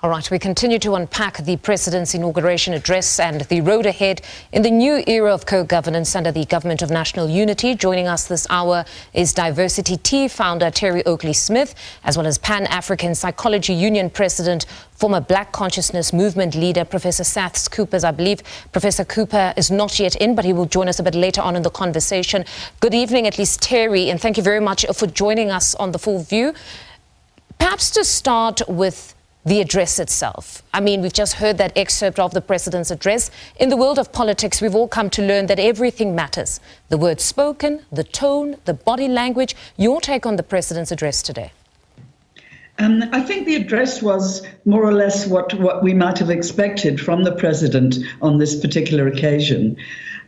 All right, we continue to unpack the President's inauguration address and the road ahead in the new era of co-governance under the Government of National Unity. Joining us this hour is Diversi-T founder Terry Oakley-Smith, as well as Pan-African Psychology Union President, former Black Consciousness Movement leader, Professor Sathasivan. I believe Professor Cooper is not yet in, but he will join us a bit later on in the conversation. Good evening, at least Terry, and thank you very much for joining us on The Full View. Perhaps to start with the address itself. I mean, we've just heard that excerpt of the President's address. In the world of politics, we've all come to learn that everything matters. The words spoken, the tone, the body language. Your take on the President's address today? I think the address was more or less what we might have expected from the President on this particular occasion.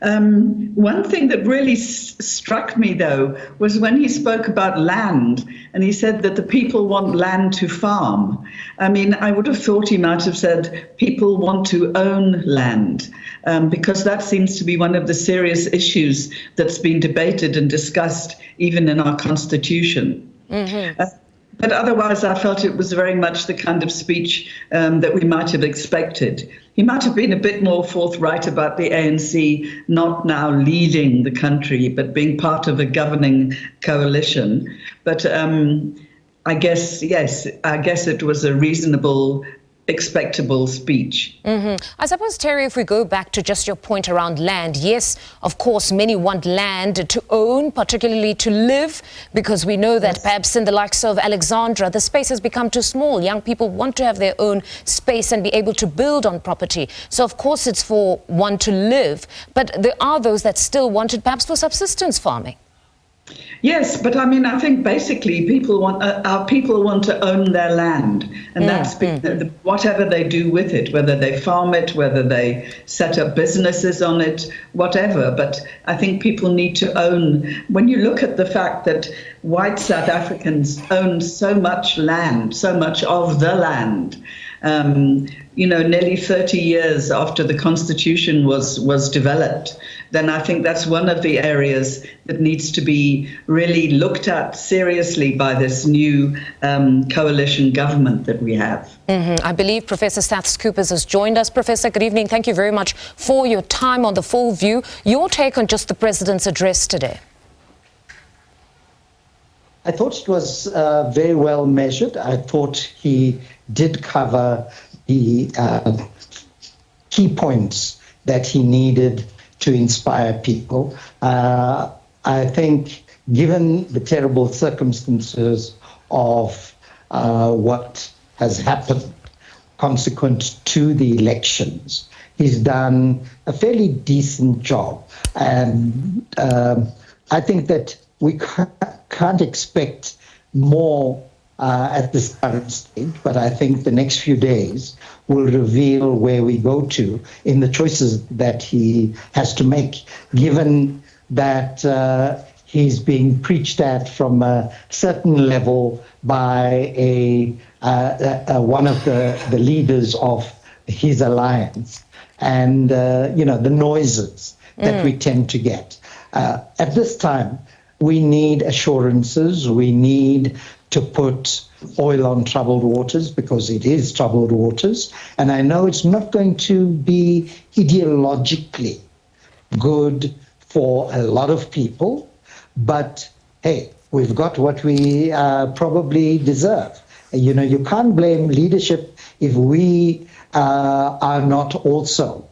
One thing that really struck me, though, was when he spoke about land, and he said that the people want land to farm. I mean, I would have thought he might have said people want to own land, because that seems to be one of the serious issues that's been debated and discussed even in our Constitution. Mm-hmm. But otherwise, I felt it was very much the kind of speech that we might have expected. He might have been a bit more forthright about the ANC not now leading the country, but being part of a governing coalition. But I guess, yes, I guess it was a reasonable, expectable speech. Mm-hmm. I suppose, Terry, if we go back to just your point around land, yes, of course, many want land to own, particularly to live, because we know that perhaps in the likes of Alexandra, the space has become too small. Young people want to have their own space and be able to build on property. So, of course, it's for one to live, but there are those that still want it perhaps for subsistence farming. Yes, but I mean, I think basically our people want to own their land, and that's whatever they do with it, whether they farm it, whether they set up businesses on it, whatever. But I think people need to own. When you look at the fact that white South Africans own so much land, so much of the land, you know, nearly 30 years after the Constitution was developed, then I think that's one of the areas that needs to be really looked at seriously by this new coalition government that we have. I believe Professor Sathasivan has joined us. Professor, good evening. Thank you very much for your time on The Full View. Your take on just the President's address today? I thought it was very well measured. I thought he did cover the key points that he needed to inspire people. I think, given the terrible circumstances of what has happened consequent to the elections, he's done a fairly decent job. And I think that we can't expect more at this current stage, but I think the next few days will reveal where we go to in the choices that he has to make, given that he's being preached at from a certain level by one of the leaders of his alliance, and you know, the noises that we tend to get. At this time, we need assurances. We need to put oil on troubled waters, because it is troubled waters. And I know it's not going to be ideologically good for a lot of people, but hey, we've got what we probably deserve. You know, you can't blame leadership if we are not also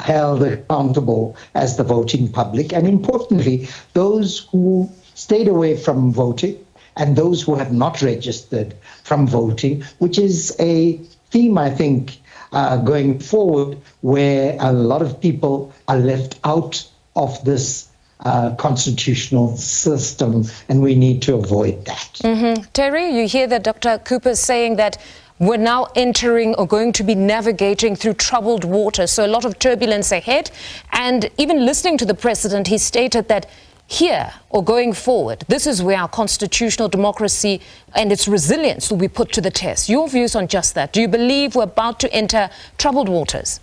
held accountable as the voting public. And importantly, those who stayed away from voting and those who have not registered from voting, which is a theme, I think, going forward, where a lot of people are left out of this constitutional system, and we need to avoid that. Terry, you hear that Dr. Cooper saying that we're now entering or going to be navigating through troubled waters, so a lot of turbulence ahead. And even listening to the President, he stated that here, or going forward, this is where our constitutional democracy and its resilience will be put to the test. Your views on just that? Do you believe we're about to enter troubled waters?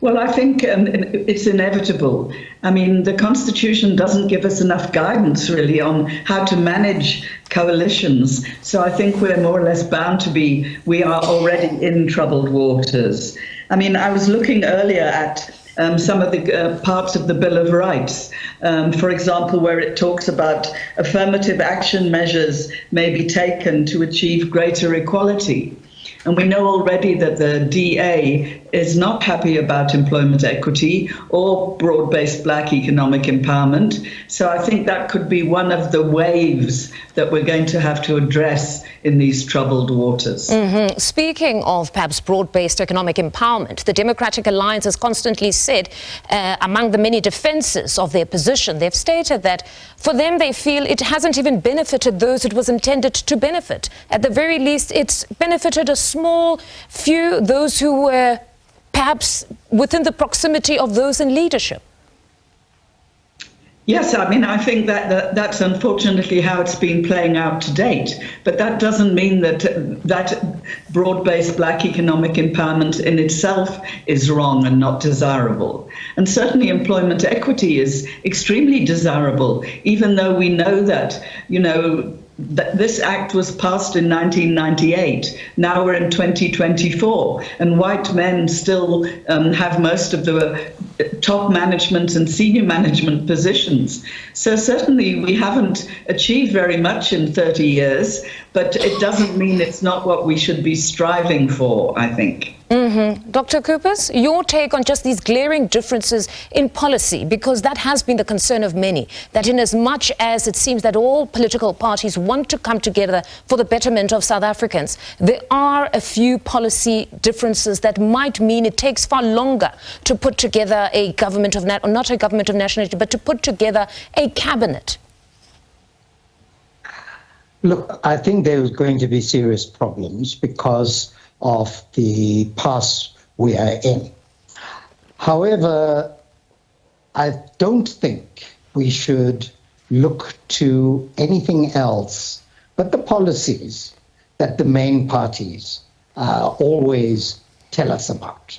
Well, I think it's inevitable. I mean, the Constitution doesn't give us enough guidance, really, on how to manage coalitions. So I think we're more or less bound to be, we are already in troubled waters. I mean, I was looking earlier at some of the parts of the Bill of Rights, for example, where it talks about affirmative action measures may be taken to achieve greater equality. And we know already that the DA is not happy about employment equity or broad-based black economic empowerment. So I think that could be one of the waves that we're going to have to address in these troubled waters. Speaking of perhaps broad-based economic empowerment, the Democratic Alliance has constantly said, among the many defenses of their position, they've stated that for them they feel it hasn't even benefited those it was intended to benefit. At the very least, it's benefited a small few, those who were perhaps within the proximity of those in leadership. Yes, I mean, I think that's unfortunately how it's been playing out to date. But that doesn't mean that broad-based black economic empowerment in itself is wrong and not desirable. And certainly employment equity is extremely desirable, even though we know that, that this act was passed in 1998. Now we're in 2024, and white men still have most of the top management and senior management positions. So certainly we haven't achieved very much in 30 years, but it doesn't mean it's not what we should be striving for, I think. Dr. Coopers, your take on just these glaring differences in policy, because that has been the concern of many, that in as much as it seems that all political parties want to come together for the betterment of South Africans, there are a few policy differences that might mean it takes far longer to put together a government of, not a government of nationality, but to put together a cabinet. Look, I think there's going to be serious problems because of the pass we are in. However, I don't think we should look to anything else but the policies that the main parties always tell us about.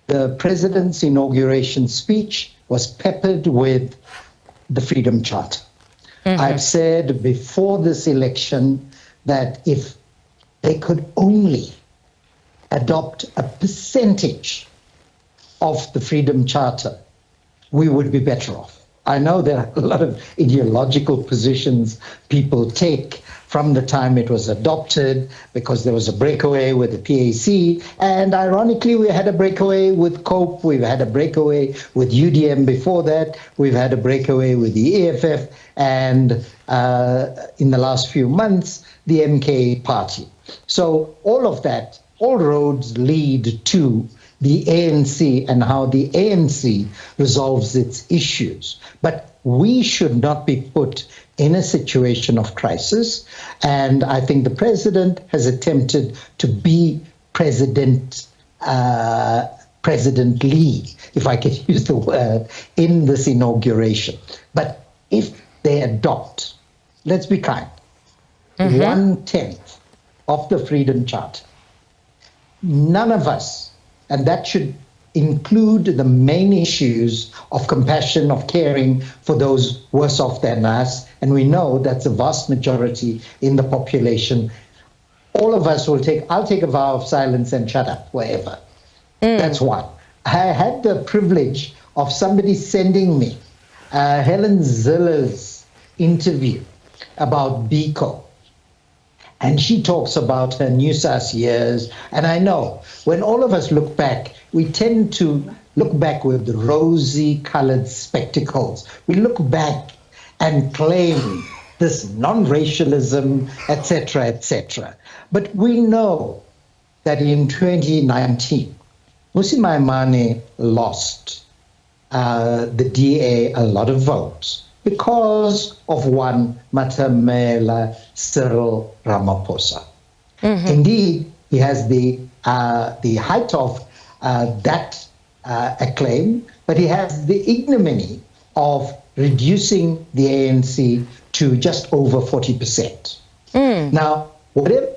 The president's inauguration speech was peppered with the Freedom Charter. I've said before this election that if they could only adopt a percentage of the Freedom Charter, we would be better off. I know there are a lot of ideological positions people take from the time it was adopted, because there was a breakaway with the PAC, and ironically we had a breakaway with COPE, we've had a breakaway with UDM before that, we've had a breakaway with the EFF, and in the last few months, the MK party. So all of that, all roads lead to the ANC and how the ANC resolves its issues. But we should not be put in a situation of crisis. And I think the president has attempted to be presidently, if I can use the word, in this inauguration. But if they adopt, let's be kind, 1/10 of the Freedom Charter, none of us, and that should include the main issues of compassion, of caring for those worse off than us, and we know that's a vast majority in the population. All of us I'll take a vow of silence and shut up forever. That's one. I had the privilege of somebody sending me Helen Ziller's interview about Biko. And she talks about her NUSAS years. And I know when all of us look back, we tend to look back with rosy-colored spectacles. We look back and claim this non-racialism, etc., etc. But we know that in 2019, Mmusi Maimane lost the DA a lot of votes because of one Matamela Cyril Ramaphosa. Indeed, he has the height of that acclaim, but he has the ignominy of reducing the ANC to just over 40%. Now, whatever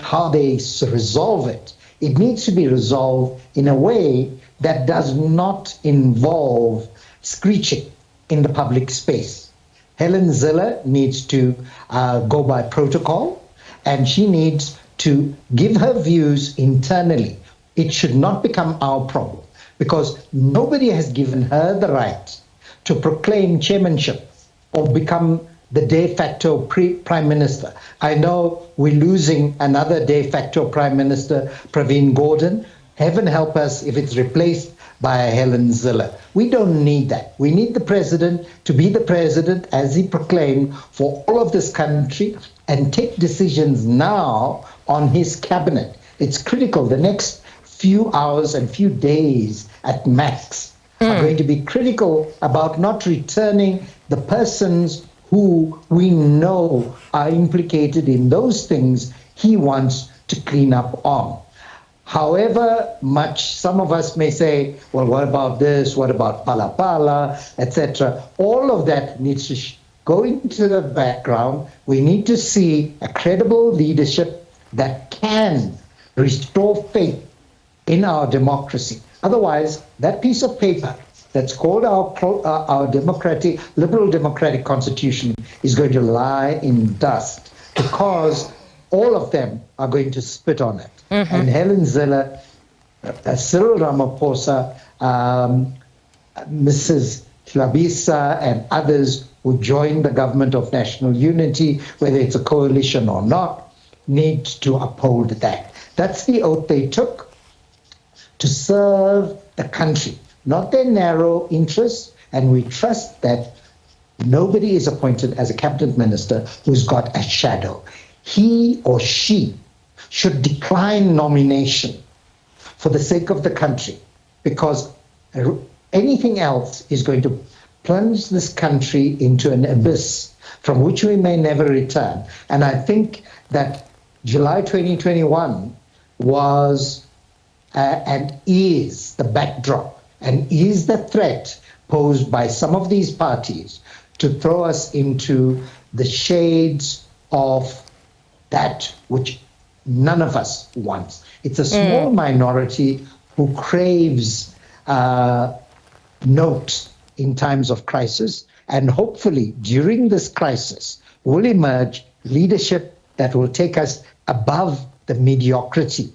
how they resolve it it needs to be resolved in a way that does not involve screeching in the public space. Helen Zille needs to go by protocol, and she needs to give her views internally. It should not become our problem, because nobody has given her the right to proclaim chairmanship or become the de facto prime minister. I know we're losing another de facto prime minister, Praveen Gordhan. Heaven help us if it's replaced by Helen Zille. We don't need that. We need the president to be the president, as he proclaimed, for all of this country and take decisions now on his cabinet. It's critical. The next few hours and few days at max are going to be critical about not returning the persons who we know are implicated in those things he wants to clean up on. However much some of us may say, well, what about this? What about Pala Pala, etc.? All of that needs to go into the background. We need to see a credible leadership that can restore faith in our democracy. Otherwise, that piece of paper that's called our democratic, liberal democratic constitution is going to lie in dust, because all of them are going to spit on it. And Helen Zille, Cyril Ramaphosa, Mrs. Hlabisa, and others who joined the government of national unity, whether it's a coalition or not, need to uphold that. That's the oath they took, to serve the country, not their narrow interests. And we trust that nobody is appointed as a cabinet minister who's got a shadow. He or she should decline nomination for the sake of the country, because anything else is going to plunge this country into an abyss from which we may never return. And I think that July 2021 was and is the backdrop and is the threat posed by some of these parties to throw us into the shades of that which none of us wants. It's a small minority who craves note in times of crisis, and hopefully during this crisis will emerge leadership that will take us above the mediocrity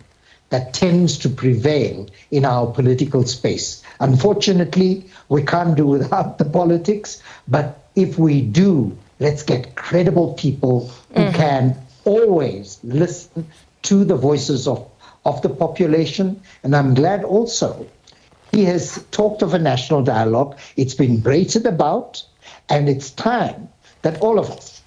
that tends to prevail in our political space. Unfortunately, we can't do without the politics, but if we do, let's get credible people who can always listen to the voices of the population. And I'm glad also he has talked of a national dialogue. It's been braided about, and it's time that all of us,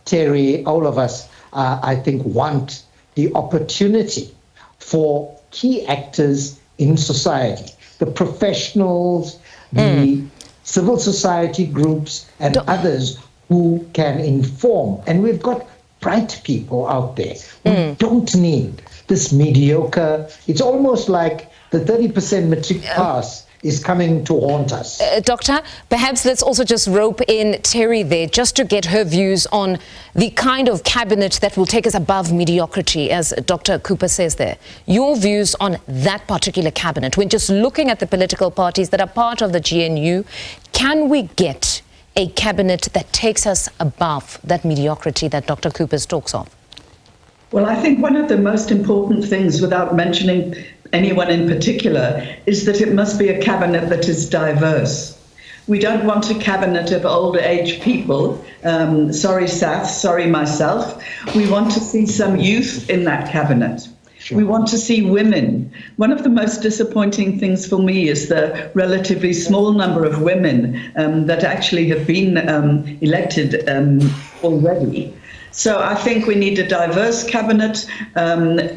Terry, all of us, I think, want the opportunity for key actors in society, the professionals, the civil society groups, and others who can inform. And we've got bright people out there. We don't need this mediocre. It's almost like the 30% matric pass is coming to haunt us. Doctor, perhaps let's also just rope in Terry there, just to get her views on the kind of cabinet that will take us above mediocrity, as Dr. Cooper says there. Your views on that particular cabinet, when just looking at the political parties that are part of the GNU, can we get a cabinet that takes us above that mediocrity that Dr. Cooper talks of? Well, I think one of the most important things, without mentioning anyone in particular, is that it must be a cabinet that is diverse. We don't want a cabinet of older age people. Sorry, Sath, sorry, myself. We want to see some youth in that cabinet. Sure. We want to see women. One of the most disappointing things for me is the relatively small number of women that actually have been elected already. So I think we need a diverse cabinet,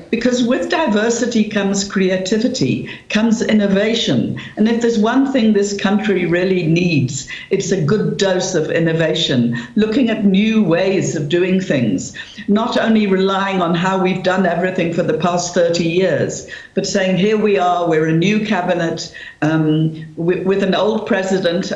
because with diversity comes creativity, comes innovation. And if there's one thing this country really needs, it's a good dose of innovation, looking at new ways of doing things, not only relying on how we've done everything for the past 30 years, but saying, here we are, we're a new cabinet with an old president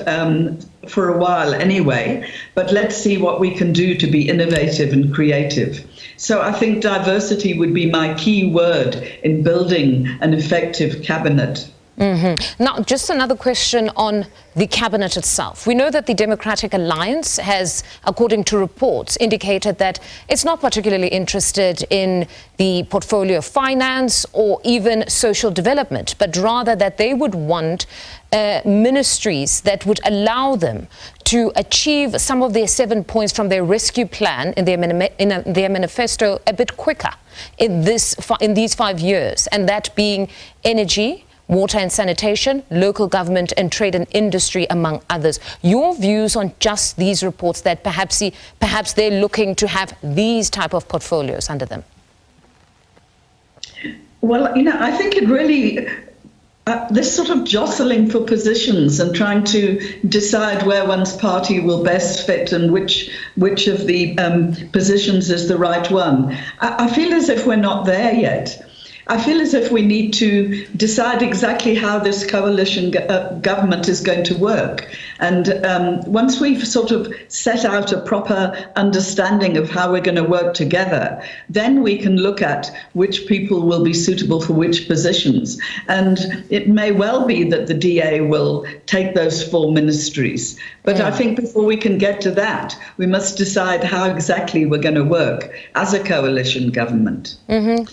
for a while anyway, but let's see what we can do to be innovative and creative. So I think diversity would be my key word in building an effective cabinet. Now, just another question on the cabinet itself. We know that the Democratic Alliance has, according to reports, indicated that it's not particularly interested in the portfolio of finance or even social development, but rather that they would want ministries that would allow them to achieve some of their 7 points from their rescue plan in their manifesto a bit quicker in these 5 years, and that being energy, water and sanitation, local government and trade and industry, among others. Your views on just these reports that perhaps they're looking to have these type of portfolios under them? Well, I think it really, this sort of jostling for positions and trying to decide where one's party will best fit and which of the positions is the right one. I feel as if we're not there yet. I feel as if we need to decide exactly how this coalition government is going to work. And once we've sort of set out a proper understanding of how we're going to work together, then we can look at which people will be suitable for which positions. And it may well be that the DA will take those 4 ministries. But I think before we can get to that, we must decide how exactly we're going to work as a coalition government.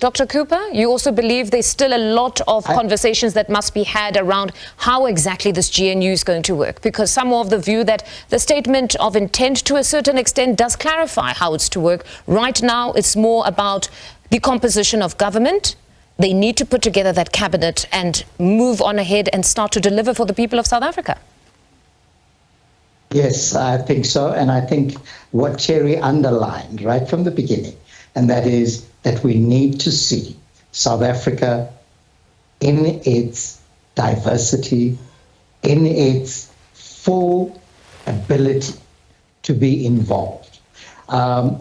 Dr. Cooper, you also believe there's still a lot of conversations that must be had around how exactly this GNU is going to work, because some are of the view that the statement of intent to a certain extent does clarify how it's to work. Right now, it's more about the composition of government. They need to put together that cabinet and move on ahead and start to deliver for the people of South Africa. Yes, I think so. And I think what Terry underlined right from the beginning, and that is that we need to see South Africa in its diversity, in its full ability to be involved.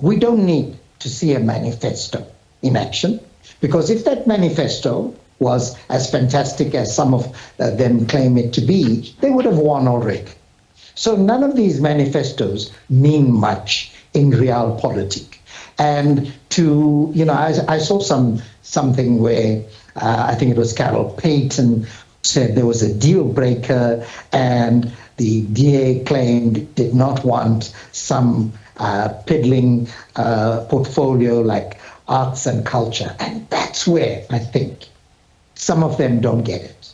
We don't need to see a manifesto in action, because if that manifesto was as fantastic as some of them claim it to be, they would have won already. So none of these manifestos mean much in realpolitik. And to, I saw something where I think it was Carol Payton said there was a deal breaker, and the DA claimed did not want some piddling portfolio like arts and culture. And that's where I think some of them don't get it.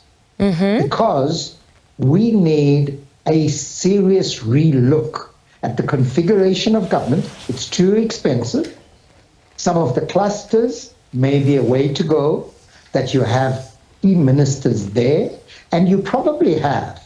Because we need a serious relook at the configuration of government. It's too expensive. Some of the clusters may be a way to go, that you have key ministers there, and you probably have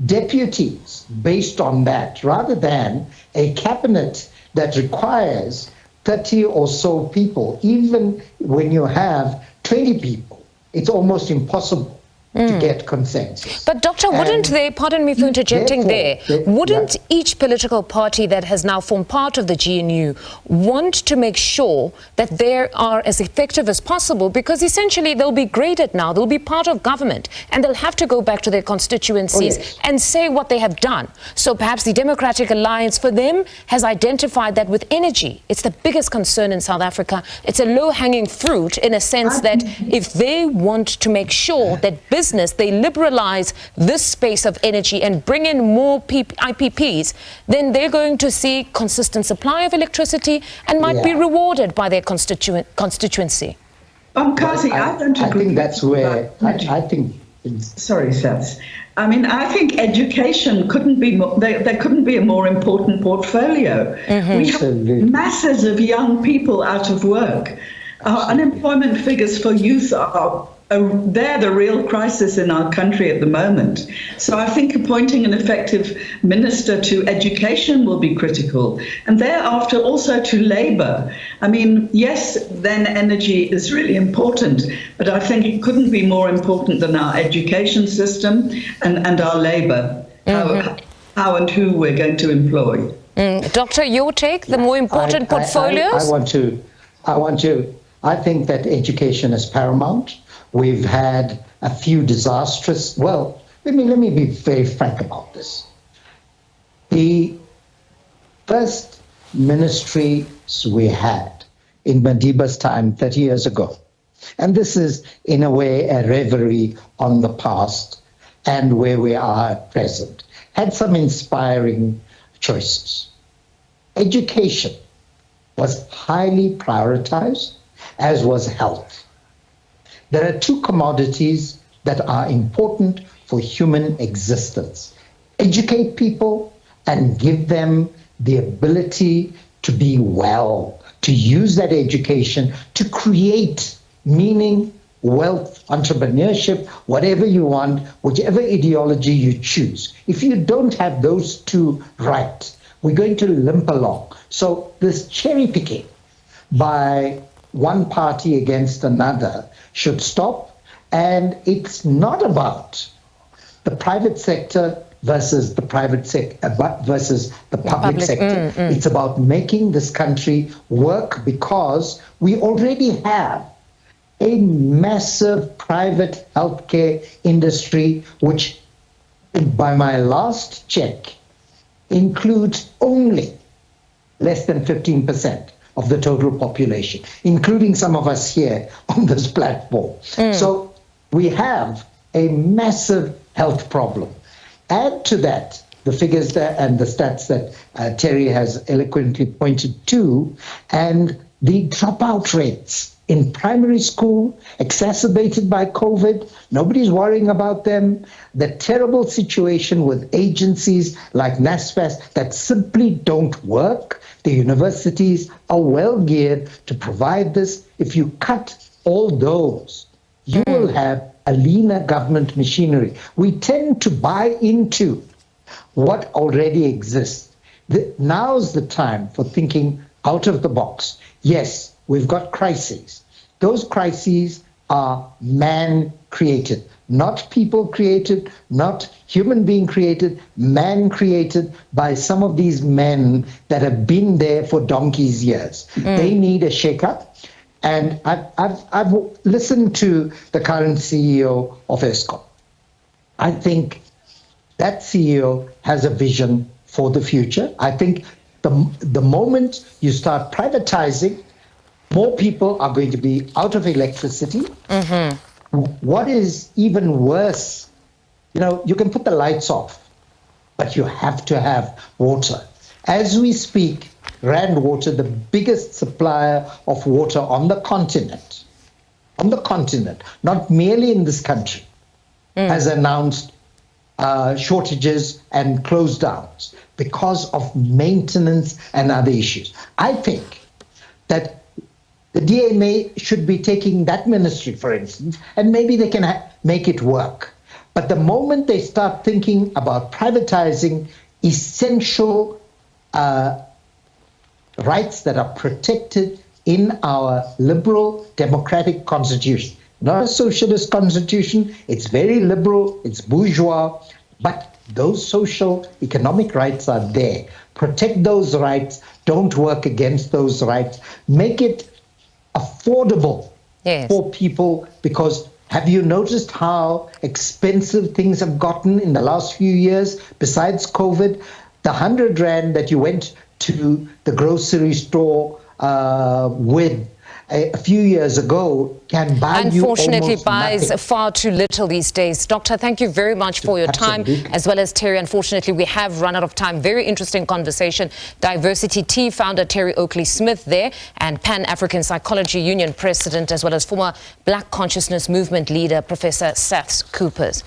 deputies based on that, rather than a cabinet that requires 30 or so people. Even when you have 20 people, it's almost impossible to get consensus. But Doctor, wouldn't they, pardon me for interjecting there, wouldn't each political party that has now formed part of the GNU want to make sure that they are as effective as possible? Because essentially they'll be graded now, they'll be part of government, and they'll have to go back to their constituencies and say what they have done. So perhaps the Democratic Alliance for them has identified that with energy, it's the biggest concern in South Africa. It's a low-hanging fruit in a sense that if they want to make sure that they liberalize this space of energy and bring in more IPPs, then they're going to see consistent supply of electricity and might be rewarded by their constituency. Kazi, I don't agree. I think that's where I think. Sorry, Seth. I mean, I think education couldn't be more, there couldn't be a more important portfolio. We have masses of young people out of work. Our unemployment figures for youth they're the real crisis in our country at the moment. So I think appointing an effective minister to education will be critical, and thereafter also to labour. I mean, yes, then energy is really important, but I think it couldn't be more important than our education system and our labour, how and who we're going to employ. Doctor, your take, the more important portfolios? I think that education is paramount. We've had a few disastrous, let me be very frank about this. The first ministries we had in Madiba's time 30 years ago, and this is in a way a reverie on the past and where we are at present, had some inspiring choices. Education was highly prioritized, as was health. There are two commodities that are important for human existence. Educate people and give them the ability to be well, to use that education to create meaning, wealth, entrepreneurship, whatever you want, whichever ideology you choose. If you don't have those two right, we're going to limp along. So this cherry picking by one party against another should stop. And it's not about the private sector versus the private sector versus the public sector. It's about making this country work, because we already have a massive private healthcare industry, which by my last check includes only less than 15% of the total population, including some of us here on this platform. So we have a massive health problem. Add to that the figures that, and the stats that Terry has eloquently pointed to, and the dropout rates in primary school, exacerbated by COVID. Nobody's worrying about them. The terrible situation with agencies like NSFAS that simply don't work. The universities are well geared to provide this. If you cut all those, you will have a leaner government machinery. We tend to buy into what already exists. Now's the time for thinking out of the box. Yes, we've got crises. Those crises are man-created, not people-created, not human being created, man-created by some of these men that have been there for donkey's years. They need a shake-up. And I've listened to the current CEO of Eskom. I think that CEO has a vision for the future. I think the moment you start privatizing, more people are going to be out of electricity. What is even worse, you can put the lights off, but you have to have water. As we speak, Rand Water, the biggest supplier of water on the continent, not merely in this country, has announced shortages and close downs because of maintenance and other issues. I think that the DMA should be taking that ministry, for instance, and maybe they can make it work. But the moment they start thinking about privatizing essential rights that are protected in our liberal democratic constitution, not a socialist constitution, it's very liberal, it's bourgeois, but those social economic rights are there. Protect those rights, don't work against those rights, make it affordable for people, because have you noticed how expensive things have gotten in the last few years besides COVID? The 100 Rand that you went to the grocery store with a few years ago can buy you almost unfortunately buys nothing. far too little these days. Doctor, thank you very much for your time, as well as Terry. Unfortunately, we have run out of time. Very interesting conversation. Diversi-T founder Terry Oakley-Smith there, and Pan-African Psychology Union president, as well as former Black Consciousness Movement leader Professor Saths Coopers.